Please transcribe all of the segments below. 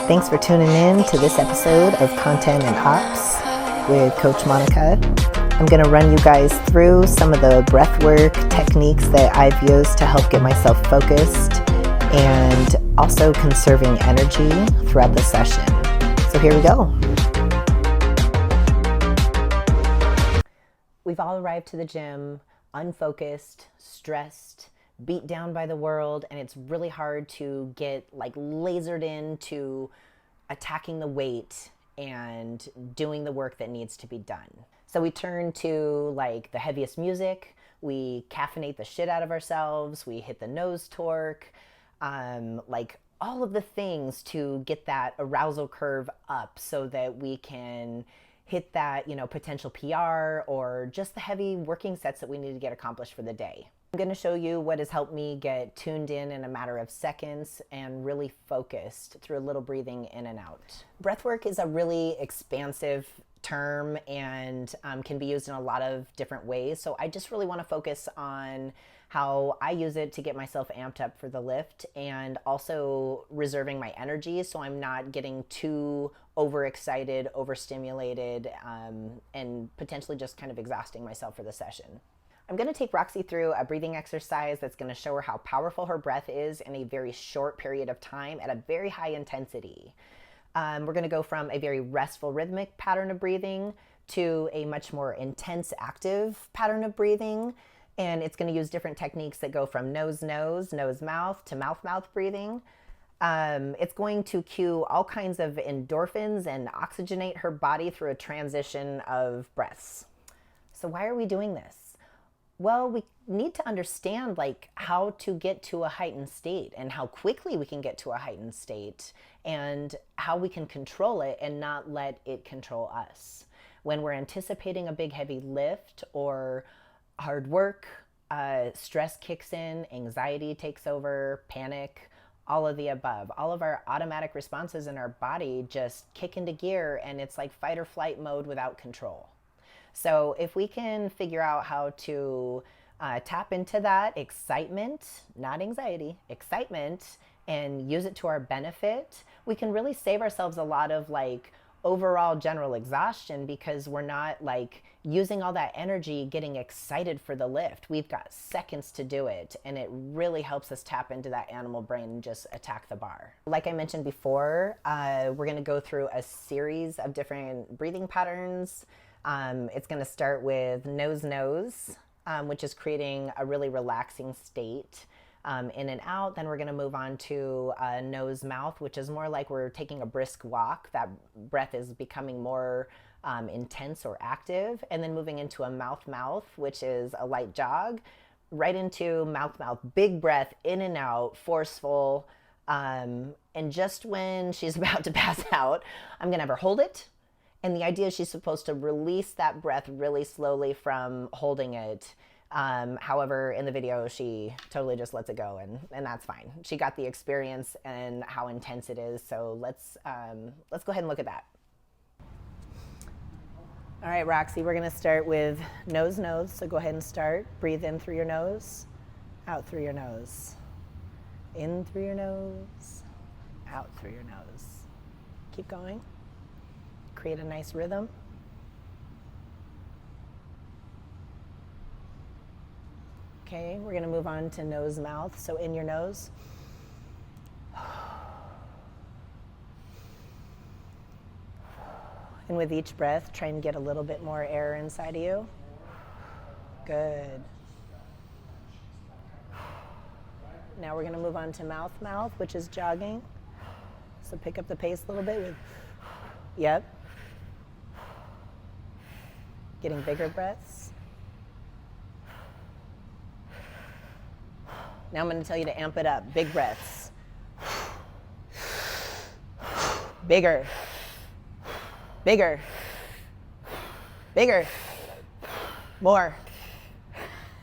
Thanks for tuning in to this episode of Content and Ops with Coach Monica. I'm going to run you guys through some of the breathwork techniques that I've used to help get myself focused and also conserving energy throughout the session. So here we go. We've all arrived to the gym unfocused, stressed, beat down by the world, and it's really hard to get lasered into attacking the weight and doing the work that needs to be done. So we turn to the heaviest music, we caffeinate the shit out of ourselves, we hit the nose torque, all of the things to get that arousal curve up so that we can hit that, potential PR or just the heavy working sets that we need to get accomplished for the day. I'm going to show you what has helped me get tuned in a matter of seconds and really focused through a little breathing in and out. Breathwork is a really expansive term and can be used in a lot of different ways. So I just really want to focus on how I use it to get myself amped up for the lift and also reserving my energy so I'm not getting too overexcited, overstimulated, and potentially just kind of exhausting myself for the session. I'm going to take Roxy through a breathing exercise that's going to show her how powerful her breath is in a very short period of time at a very high intensity. We're going to go from a very restful rhythmic pattern of breathing to a much more intense active pattern of breathing. And it's going to use different techniques that go from nose-nose, nose-mouth to mouth-mouth breathing. It's going to cue all kinds of endorphins and oxygenate her body through a transition of breaths. So why are we doing this? Well, we need to understand how to get to a heightened state and how quickly we can get to a heightened state and how we can control it and not let it control us. When we're anticipating a big heavy lift or hard work, stress kicks in, anxiety takes over, panic, all of the above. All of our automatic responses in our body just kick into gear and it's like fight or flight mode without control. So if we can figure out how to tap into that excitement, not anxiety, excitement, and use it to our benefit, we can really save ourselves a lot of overall general exhaustion because we're not using all that energy getting excited for the lift. We've got seconds to do it, and it really helps us tap into that animal brain and just attack the bar. Like I mentioned before, we're going to go through a series of different breathing patterns. It's going to start with nose-nose, which is creating a really relaxing state in and out. Then we're going to move on to nose-mouth, which is more like we're taking a brisk walk. That breath is becoming more intense or active. And then moving into a mouth-mouth, which is a light jog, right into mouth-mouth, big breath in and out, forceful. And just when she's about to pass out, I'm going to have her hold it. And the idea is she's supposed to release that breath really slowly from holding it. However, in the video, she totally just lets it go, and that's fine. She got the experience and how intense it is. So let's go ahead and look at that. All right, Roxy, we're going to start with nose-nose. So go ahead and start. Breathe in through your nose, out through your nose. In through your nose, out through your nose. Keep going. Create a nice rhythm. Okay, we're going to move on to nose-mouth. So in your nose. And with each breath, try and get a little bit more air inside of you. Good. Now we're going to move on to mouth-mouth, which is jogging. So pick up the pace a little bit with, yep. Getting bigger breaths. Now I'm going to tell you to amp it up. Big breaths. Bigger. Bigger. Bigger. More.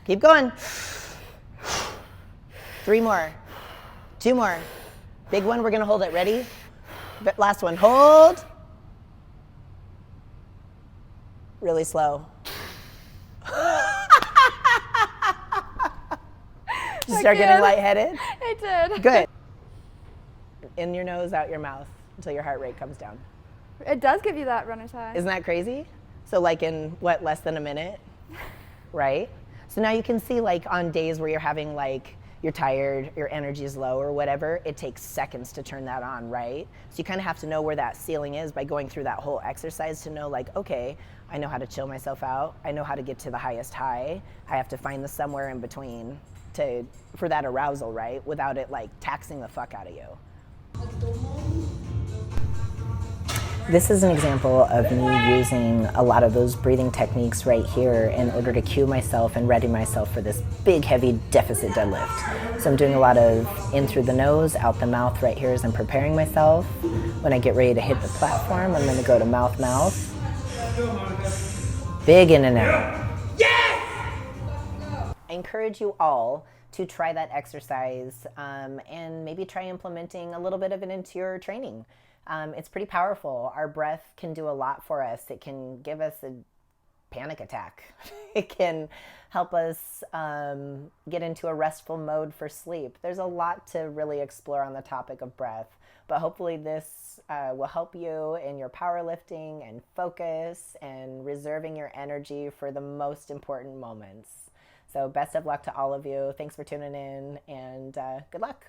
Keep going. 3 more. 2 more. Big one, we're going to hold it. Ready? Last one. Hold. Really slow. Did you start getting lightheaded? I did. Good. In your nose, out your mouth. until your heart rate comes down. It does give you that runner's high. Isn't that crazy? So like in what, less than a minute, right? So now you can see like on days where you're having like, you're tired, your energy is low or whatever, it takes seconds to turn that on, right? So you kind of have to know where that ceiling is by going through that whole exercise to know like, okay, I know how to chill myself out. I know how to get to the highest high. I have to find the somewhere in between for that arousal, right? Without it like taxing the fuck out of you. This is an example of me using a lot of those breathing techniques right here in order to cue myself and ready myself for this big, heavy deficit deadlift. So I'm doing a lot of in through the nose, out the mouth right here as I'm preparing myself. When I get ready to hit the platform, I'm going to go to mouth. Big in and out. I encourage you all to try that exercise and maybe try implementing a little bit of it into your training. It's pretty powerful. Our breath can do a lot for us. It can give us a panic attack. It can help us get into a restful mode for sleep. There's a lot to really explore on the topic of breath, but hopefully this will help you in your powerlifting and focus and reserving your energy for the most important moments. So best of luck to all of you. Thanks for tuning in, and good luck.